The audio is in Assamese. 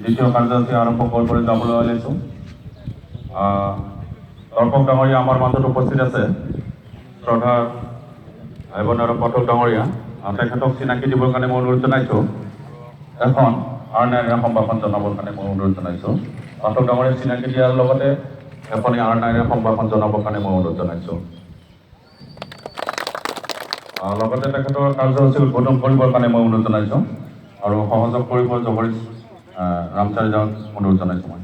দ্বিতীয় কাৰ্যসূচী আৰম্ভ কৰিবলৈ যাবলৈ ওলাইছোঁ। দৰ্শক ডাঙৰীয়া আমাৰ মাজত উপস্থিত আছে শ্ৰদ্ধা ভাই বোন আৰু পাঠক ডাঙৰীয়া, তেখেতক চিনাকি দিবৰ কাৰণে মই অনুৰোধ জনাইছোঁ। এখন আৰনাইৰে সম্ভাষণ জনাবৰ কাৰণে মই অনুৰোধ জনাইছোঁ। পাঠক ডাঙৰীয়া চিনাকি দিয়াৰ লগতে এখনি আৰনাইৰে সম্ভাষণ জনাবৰ কাৰণে মই অনুৰোধ জনাইছোঁ। লগতে তেখেতৰ কাৰ্যসূচী উদ্বোধন কৰিবৰ কাৰণে মই অনুৰোধ জনাইছোঁ আৰু সহযোগ কৰিব জগদীশ ৰামচাৰিজনক অনুৰোধ জনাইছোঁ মই।